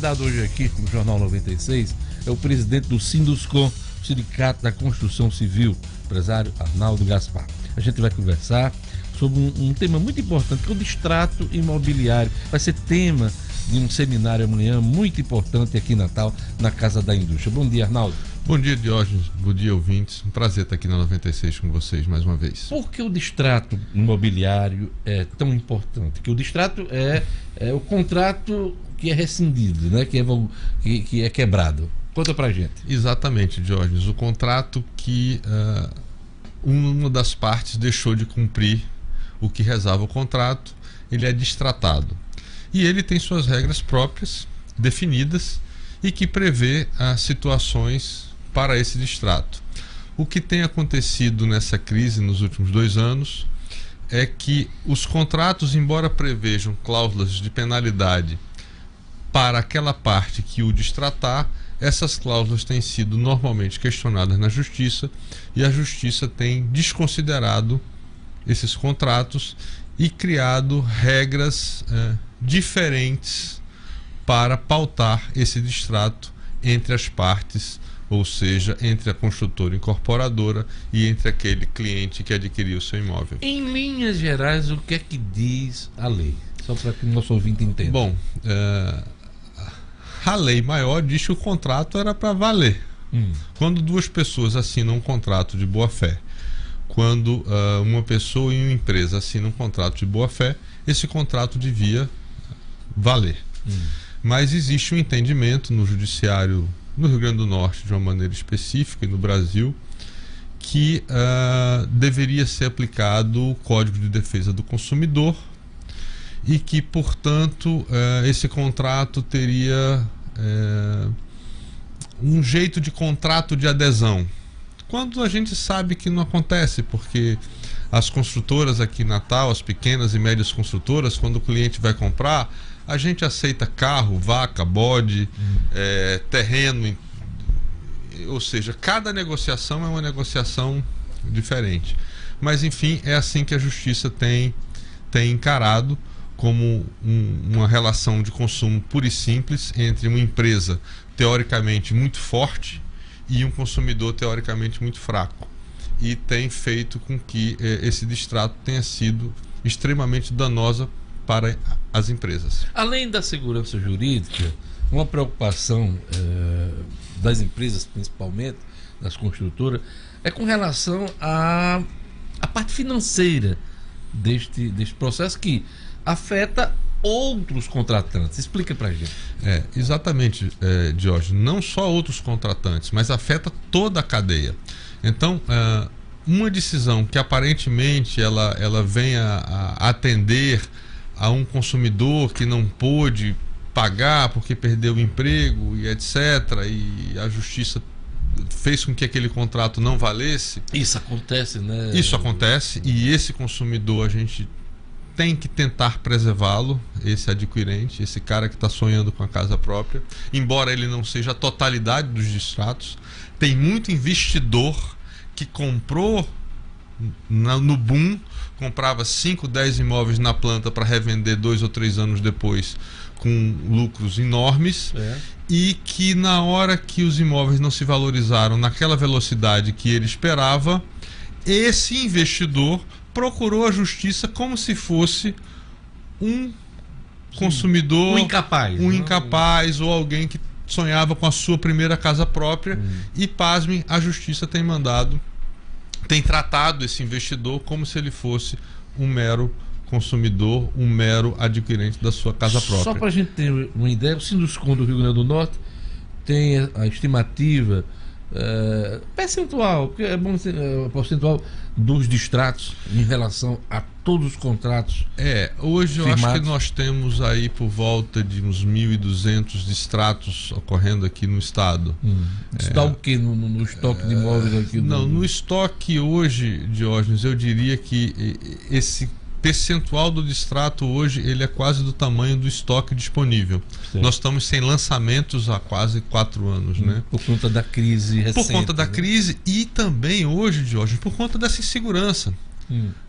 convidado hoje aqui no Jornal 96 é o presidente do Sinduscon, Sindicato da Construção Civil, empresário Arnaldo Gaspar. A gente vai conversar sobre um tema muito importante, que é o distrato imobiliário. Vai ser tema de um seminário amanhã muito importante aqui em Natal, na Casa da Indústria. Bom dia, Arnaldo. Bom dia, Diógenes. Bom dia, ouvintes. Um prazer estar aqui na 96 com vocês mais uma vez. Por que o distrato imobiliário é tão importante? Que o distrato é o contrato que é rescindido, né? que é quebrado. Conta pra gente. Exatamente, Diógenes. O contrato que uma das partes deixou de cumprir o que rezava o contrato, ele é distratado. E ele tem suas regras próprias, definidas, e que prevê as situações para esse distrato. O que tem acontecido nessa crise nos últimos 2 anos é que os contratos, embora prevejam cláusulas de penalidade para aquela parte que o distratar, essas cláusulas têm sido normalmente questionadas na Justiça, e a Justiça tem desconsiderado esses contratos e criado regras diferentes para pautar esse distrato entre as partes, ou seja, entre a construtora incorporadora e entre aquele cliente que adquiriu o seu imóvel. Em linhas gerais, o que é que diz a lei? Só para que o nosso ouvinte entenda. Bom, a lei maior diz que o contrato era para valer. Quando 2 pessoas assinam um contrato de boa-fé, quando uma pessoa e uma empresa assinam um contrato de boa-fé, esse contrato devia valer. Mas existe um entendimento no judiciário no Rio Grande do Norte, de uma maneira específica, e no Brasil, que deveria ser aplicado o Código de Defesa do Consumidor e que, portanto, esse contrato teria um jeito de contrato de adesão, quando a gente sabe que não acontece, porque as construtoras aqui em Natal, as pequenas e médias construtoras, quando o cliente vai comprar, a gente aceita carro, vaca, bode, terreno, ou seja, cada negociação é uma negociação diferente. Mas, enfim, é assim que a Justiça tem encarado, como uma relação de consumo pura e simples entre uma empresa teoricamente muito forte e um consumidor teoricamente muito fraco. E tem feito com que esse distrato tenha sido extremamente danosa para as empresas. Além da segurança jurídica, uma preocupação das empresas, principalmente das construtoras, é com relação à parte financeira deste processo, que afeta outros contratantes. Explica pra gente. Exatamente, Diógenes. Não só outros contratantes, mas afeta toda a cadeia. Então, uma decisão que aparentemente ela venha a atender a um consumidor que não pôde pagar porque perdeu o emprego e etc., e a Justiça fez com que aquele contrato não valesse. Isso acontece, né? Isso acontece, e esse consumidor a gente tem que tentar preservá-lo, esse adquirente, esse cara que está sonhando com a casa própria, embora ele não seja a totalidade dos distratos. Tem muito investidor que comprou no boom, comprava 5, 10 imóveis na planta para revender 2 ou 3 anos depois com lucros enormes, e que na hora que os imóveis não se valorizaram naquela velocidade que ele esperava, esse investidor procurou a Justiça como se fosse um consumidor, um incapaz, ou alguém que sonhava com a sua primeira casa própria. E, pasmem, a Justiça tem tratado esse investidor como se ele fosse um mero consumidor, um mero adquirente da sua casa própria. Só para a gente ter uma ideia, o Sinduscon do Rio Grande do Norte tem a estimativa percentual, porque é bom ser percentual dos distratos em relação a todos os contratos. Hoje eu firmados. acho que nós temos aí por volta de uns 1.200 distratos ocorrendo aqui no estado. Isso dá o que no estoque de imóveis aqui? No estoque hoje, Diógenes, eu diria que esse percentual do distrato hoje ele é quase do tamanho do estoque disponível. Certo. Nós estamos sem lançamentos há quase 4 anos, né? Por conta da crise recente. Por conta da crise, e também hoje, Diógenes, por conta dessa insegurança.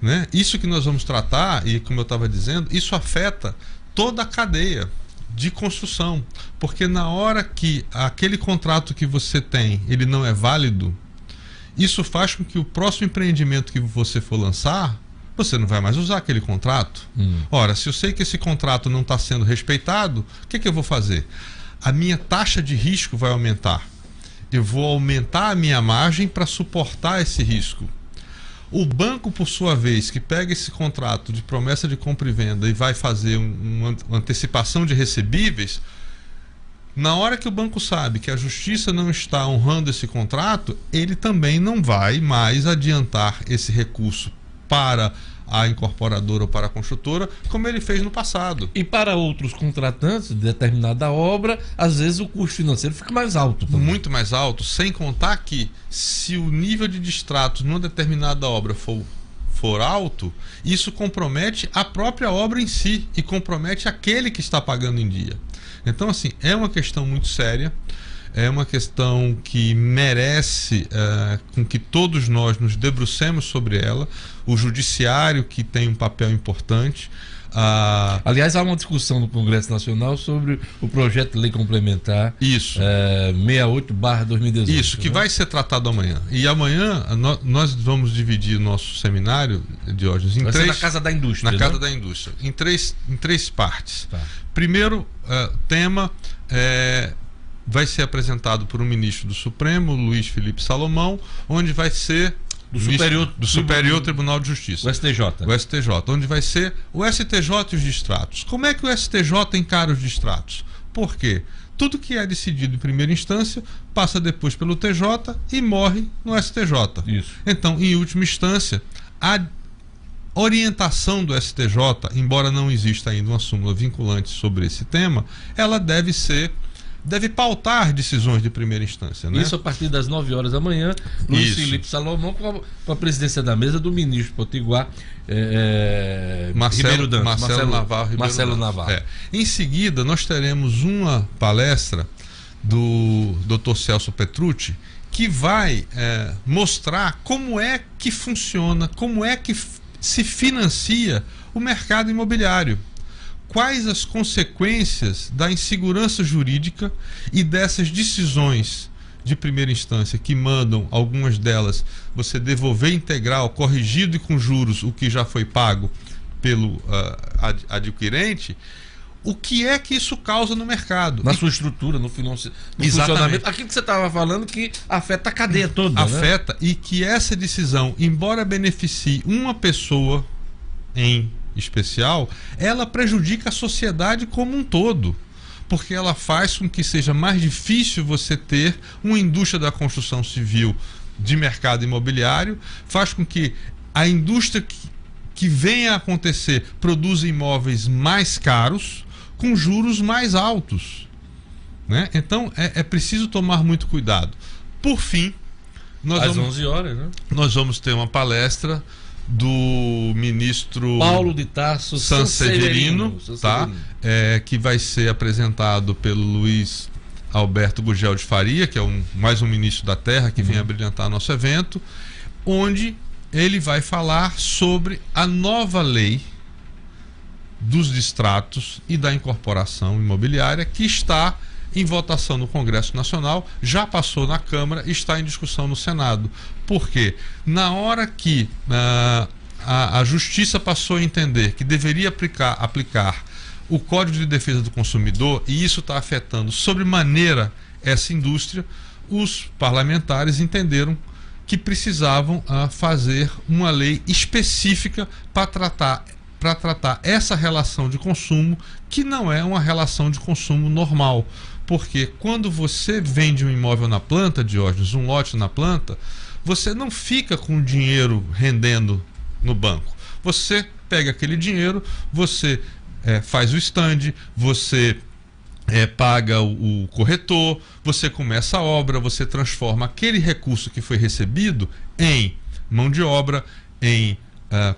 Né? Isso que nós vamos tratar, e como eu estava dizendo, isso afeta toda a cadeia de construção, porque na hora que aquele contrato que você tem, ele não é válido, isso faz com que o próximo empreendimento que você for lançar, você não vai mais usar aquele contrato. Ora, se eu sei que esse contrato não está sendo respeitado, o que eu vou fazer? A minha taxa de risco vai aumentar. Eu vou aumentar a minha margem para suportar esse risco. O banco, por sua vez, que pega esse contrato de promessa de compra e venda e vai fazer uma antecipação de recebíveis, na hora que o banco sabe que a justiça não está honrando esse contrato, ele também não vai mais adiantar esse recurso para a incorporadora ou para a construtora, como ele fez no passado. E para outros contratantes de determinada obra, às vezes o custo financeiro fica mais alto também. Muito mais alto, sem contar que se o nível de distratos numa determinada obra for alto, isso compromete a própria obra em si e compromete aquele que está pagando em dia. Então, assim, é uma questão muito séria. É uma questão que merece com que todos nós nos debrucemos sobre ela. O judiciário, que tem um papel importante. Aliás, há uma discussão no Congresso Nacional sobre o projeto de lei complementar 68/2018. Isso, que vai ser tratado amanhã. E amanhã nós vamos dividir o nosso seminário, Diógenes, em três... na Casa da Indústria. Na Casa da Indústria. Em três partes. Tá. Primeiro tema vai ser apresentado por um ministro do Supremo, Luiz Felipe Salomão, onde vai ser do Superior Tribunal de Justiça. O STJ. O STJ, onde vai ser o STJ e os distratos. Como é que o STJ encara os distratos? Por quê? Tudo que é decidido em primeira instância passa depois pelo TJ e morre no STJ. Isso. Então, em última instância, a orientação do STJ, embora não exista ainda uma súmula vinculante sobre esse tema, ela deve pautar decisões de primeira instância, né? Isso a partir das 9 horas da manhã, Luiz Felipe Salomão com a presidência da mesa do ministro Potiguar, Marcelo Navarro. Em seguida, nós teremos uma palestra do Dr. Celso Petrucci, que vai mostrar como é que funciona, como é que se financia o mercado imobiliário. Quais as consequências da insegurança jurídica e dessas decisões de primeira instância que mandam, algumas delas, você devolver integral, corrigido e com juros o que já foi pago pelo adquirente. O que é que isso causa no mercado? Na sua estrutura, no funcionamento. Aquilo que você estava falando que afeta a cadeia toda. Afeta, né? E que essa decisão, embora beneficie uma pessoa em especial, ela prejudica a sociedade como um todo, porque ela faz com que seja mais difícil você ter uma indústria da construção civil de mercado imobiliário, faz com que a indústria que venha a acontecer produza imóveis mais caros com juros mais altos, né? Então é preciso tomar muito cuidado. Por fim, às 11 horas, né? Nós vamos ter uma palestra do ministro Paulo de Tarso Sanseverino, tá? Que vai ser apresentado pelo Luiz Alberto Gugel de Faria, que é mais um ministro da Terra que vem a brilhantar nosso evento, onde ele vai falar sobre a nova lei dos distratos e da incorporação imobiliária, que está em votação no Congresso Nacional, já passou na Câmara e está em discussão no Senado. Por quê? Na hora que a Justiça passou a entender que deveria aplicar o Código de Defesa do Consumidor, e isso está afetando sobremaneira essa indústria, os parlamentares entenderam que precisavam fazer uma lei específica para tratar essa relação de consumo, que não é uma relação de consumo normal. Porque quando você vende um imóvel na planta, Diógenes, um lote na planta, você não fica com o dinheiro rendendo no banco. Você pega aquele dinheiro, você faz o stand, você paga o corretor, você começa a obra, você transforma aquele recurso que foi recebido em mão de obra, em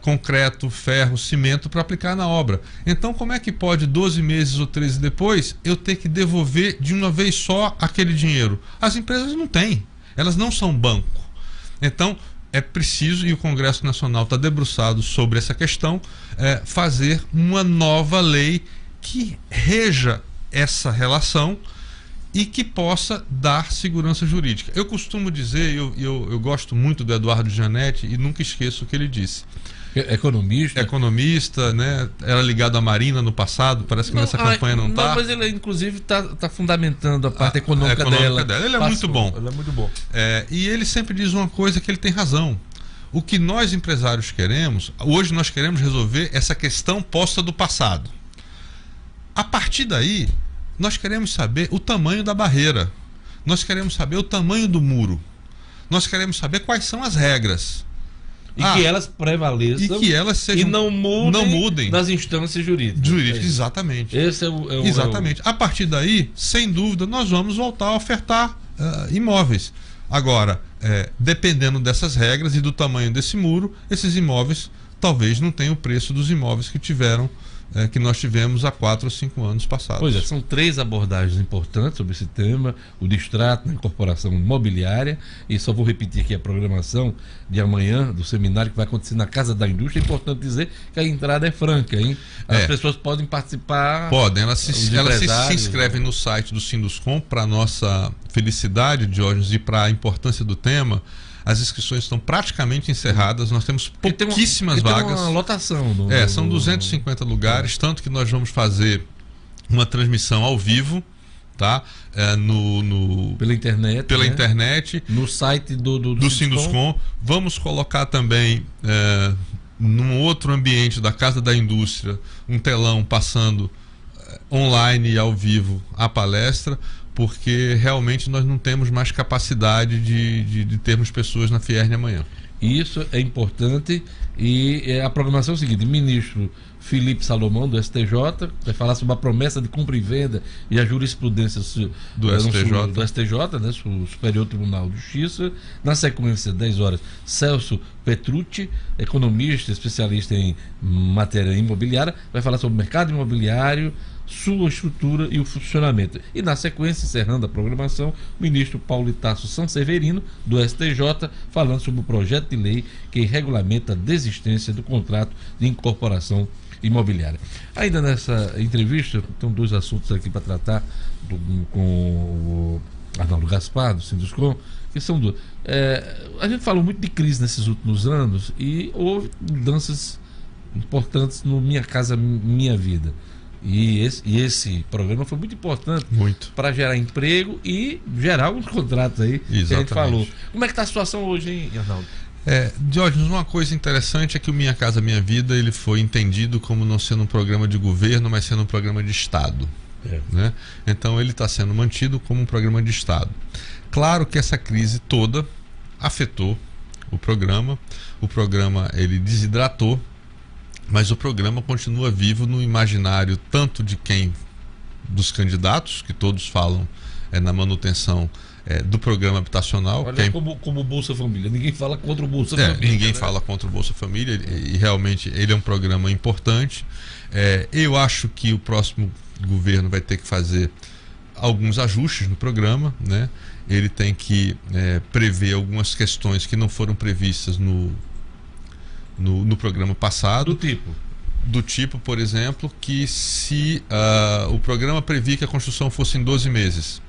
concreto, ferro, cimento para aplicar na obra. Então, como é que pode 12 meses ou 13 depois eu ter que devolver de uma vez só aquele dinheiro? As empresas não têm, elas não são banco. Então, é preciso, e o Congresso Nacional está debruçado sobre essa questão, fazer uma nova lei que reja essa relação e que possa dar segurança jurídica. Eu costumo dizer, eu gosto muito do Eduardo Gianetti e nunca esqueço o que ele disse. Economista, né? Era ligado à Marina no passado, parece que nessa campanha não está. Mas ele, inclusive, está fundamentando a parte econômica dela. Ele é muito bom. Ele é muito bom. E ele sempre diz uma coisa que ele tem razão. O que nós empresários queremos, hoje nós queremos resolver essa questão posta do passado. A partir daí, nós queremos saber o tamanho da barreira. Nós queremos saber o tamanho do muro. Nós queremos saber quais são as regras. E que elas prevaleçam e que elas sejam, e não mudem nas instâncias jurídicas. Exatamente. Esse exatamente. A partir daí, sem dúvida, nós vamos voltar a ofertar imóveis. Agora, dependendo dessas regras e do tamanho desse muro, esses imóveis talvez não tenham o preço dos imóveis que nós tivemos há 4 ou 5 anos passados. Pois é, são 3 abordagens importantes sobre esse tema: o distrato na incorporação imobiliária, e só vou repetir aqui a programação de amanhã do seminário que vai acontecer na Casa da Indústria. É importante dizer que a entrada é franca, hein? As pessoas podem participar. Podem, elas se inscrevem no site do Sinduscom. Para nossa felicidade, Diógenes, e para a importância do tema, as inscrições estão praticamente encerradas. Nós temos pouquíssimas vagas. Tem uma lotação. São 250 lugares, tanto que nós vamos fazer uma transmissão ao vivo, tá? Pela internet. No site do Sinduscom. Vamos colocar também, num outro ambiente da Casa da Indústria, um telão passando online e ao vivo a palestra, porque realmente nós não temos mais capacidade de termos pessoas na Fierne amanhã. Isso é importante. E a programação é o seguinte: ministro Felipe Salomão, do STJ, vai falar sobre a promessa de compra e venda e a jurisprudência do STJ, né, Superior Tribunal de Justiça. Na sequência, 10 horas, Celso Petrucci, economista, especialista em matéria imobiliária, vai falar sobre o mercado imobiliário, sua estrutura e o funcionamento. E na sequência, encerrando a programação, o ministro Paulo Itácio Sanseverino, do STJ, falando sobre o projeto de lei que regulamenta a desistência do contrato de incorporação imobiliária. Ainda nessa entrevista, estão 2 assuntos aqui para tratar com o Arnaldo Gaspar, do Sinduscom, que são 2. A gente falou muito de crise nesses últimos anos e houve mudanças importantes no Minha Casa Minha Vida. E esse programa foi muito importante para gerar emprego e gerar alguns contratos aí. Exatamente. Que a gente falou. Como é que está a situação hoje, hein, Arnaldo? Diógenes, uma coisa interessante é que o Minha Casa Minha Vida ele foi entendido como não sendo um programa de governo, mas sendo um programa de Estado. Né? Então ele está sendo mantido como um programa de Estado. Claro que essa crise toda afetou o programa. O programa ele desidratou, mas o programa continua vivo no imaginário tanto dos candidatos, que todos falam na manutenção do programa habitacional. Olha, como o Bolsa Família, ninguém fala contra o Bolsa Família. Ninguém fala contra o Bolsa Família, e realmente ele é um programa importante. Eu acho que o próximo governo vai ter que fazer alguns ajustes no programa, né? Ele tem que prever algumas questões que não foram previstas no programa passado. Do tipo, por exemplo, que se o programa previa que a construção fosse em 12 meses,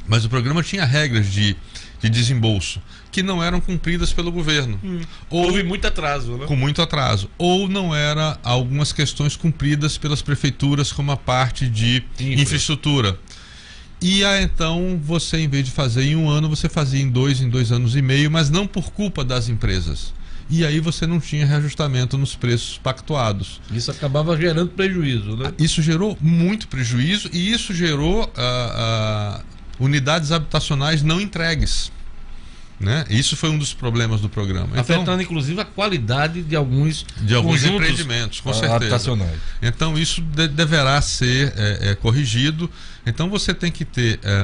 mas o programa tinha regras de desembolso que não eram cumpridas pelo governo. Houve muito atraso, né? Com muito atraso. Ou não era algumas questões cumpridas pelas prefeituras, como a parte de infraestrutura. E aí, então, você, em vez de fazer em 1 ano, você fazia em 2 anos e meio, mas não por culpa das empresas. E aí você não tinha reajustamento nos preços pactuados. Isso acabava gerando prejuízo, né? Isso gerou muito prejuízo e isso gerou unidades habitacionais não entregues, né? Isso foi um dos problemas do programa. Afetando, inclusive, a qualidade de alguns empreendimentos, com certeza. Habitacionais. Então isso deverá ser corrigido. Então você tem que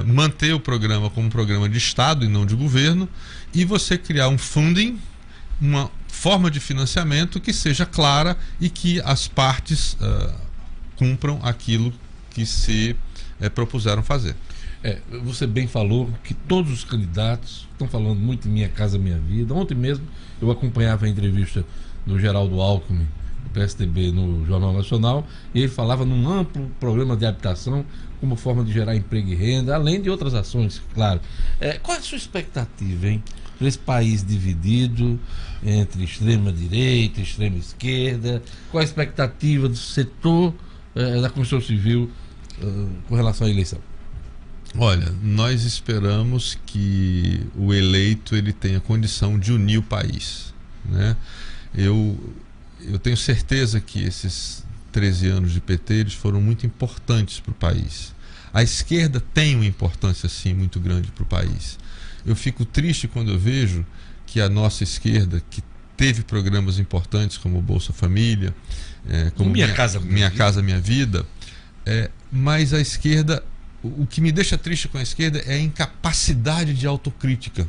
manter o programa como um programa de Estado e não de governo, e você criar um funding, uma forma de financiamento que seja clara e que as partes cumpram aquilo que se propuseram fazer. Você bem falou que todos os candidatos estão falando muito em Minha Casa Minha Vida. Ontem mesmo eu acompanhava a entrevista do Geraldo Alckmin, do PSDB, no Jornal Nacional, e ele falava num amplo programa de habitação como forma de gerar emprego e renda, além de outras ações, claro. Qual é a sua expectativa, hein? Para esse país dividido entre extrema-direita e extrema-esquerda, qual a expectativa do setor da construção civil com relação à eleição? Olha, nós esperamos que o eleito ele tenha condição de unir o país, né? Eu tenho certeza que esses 13 anos de PT eles foram muito importantes para o país. A esquerda tem uma importância, sim, muito grande para o país. Eu fico triste quando eu vejo que a nossa esquerda, que teve programas importantes como o Bolsa Família, como Minha Casa Minha Vida, mas a esquerda, o que me deixa triste com a esquerda é a incapacidade de autocrítica,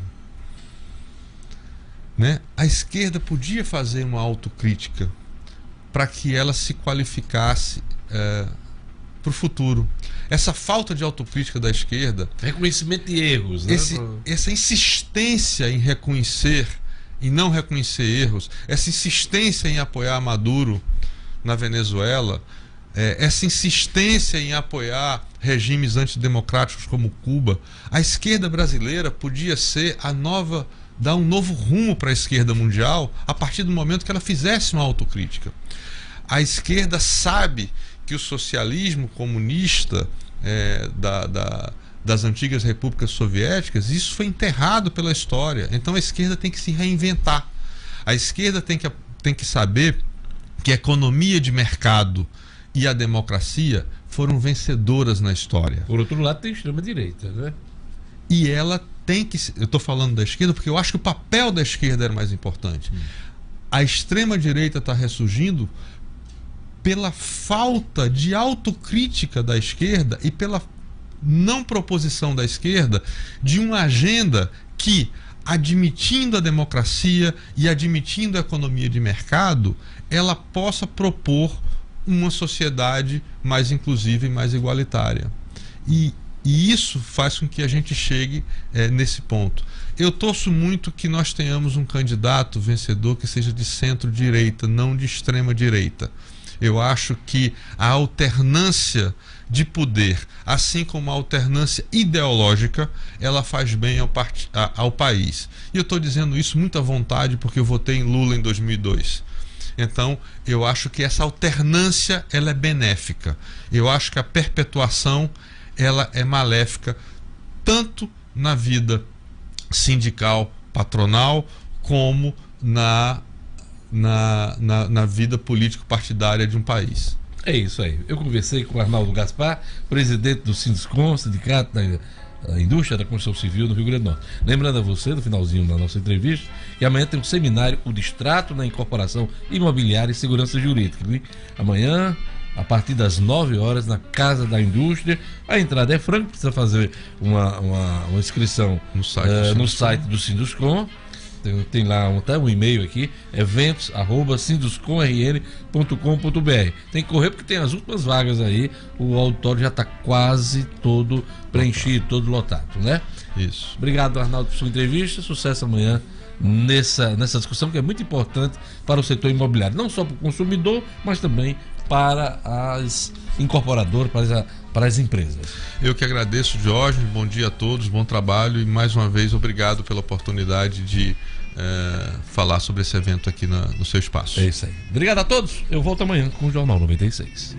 né? A esquerda podia fazer uma autocrítica para que ela se qualificasse para o futuro. Essa falta de autocrítica da esquerda, reconhecimento de erros, né? Essa insistência em reconhecer e não reconhecer erros, essa insistência em apoiar Maduro na Venezuela, essa insistência em apoiar regimes antidemocráticos como Cuba, a esquerda brasileira podia ser dar um novo rumo para a esquerda mundial a partir do momento que ela fizesse uma autocrítica. A esquerda sabe que o socialismo comunista das antigas repúblicas soviéticas, isso foi enterrado pela história. Então a esquerda tem que se reinventar. A esquerda tem que saber que a economia de mercado e a democracia foram vencedoras na história. Por outro lado, tem extrema-direita, né? E ela tem que... Eu estou falando da esquerda porque eu acho que o papel da esquerda era mais importante. A extrema-direita está ressurgindo pela falta de autocrítica da esquerda e pela não proposição da esquerda de uma agenda que, admitindo a democracia e admitindo a economia de mercado, ela possa propor uma sociedade mais inclusiva e mais igualitária. E isso faz com que a gente chegue nesse ponto. Eu torço muito que nós tenhamos um candidato vencedor que seja de centro-direita, não de extrema-direita. Eu acho que a alternância de poder, assim como a alternância ideológica, ela faz bem ao país. E eu estou dizendo isso muito à vontade porque eu votei em Lula em 2002. Então, eu acho que essa alternância ela é benéfica. Eu acho que a perpetuação ela é maléfica tanto na vida sindical, patronal, como na vida político-partidária de um país. É isso aí. Eu conversei com o Arnaldo Gaspar, presidente do Sinduscon, Sindicato da Indústria da Construção Civil no Rio Grande do Norte. Lembrando a você, no finalzinho da nossa entrevista, que amanhã tem um seminário, o Distrato na Incorporação Imobiliária e Segurança Jurídica. Amanhã, a partir das 9 horas, na Casa da Indústria. A entrada é franca, precisa fazer uma inscrição no site do Sinduscon. Tem lá um e-mail aqui, eventos@sindusconrn.com.br. Tem que correr porque tem as últimas vagas aí. O auditório já está quase todo preenchido, todo lotado, né? Isso. Obrigado, Arnaldo, por sua entrevista. Sucesso amanhã nessa discussão que é muito importante para o setor imobiliário, não só para o consumidor, mas também para as incorporadoras, para as empresas. Eu que agradeço, Jorge, bom dia a todos, bom trabalho e mais uma vez obrigado pela oportunidade de falar sobre esse evento aqui no seu espaço. É isso aí. Obrigado a todos, eu volto amanhã com o Jornal 96.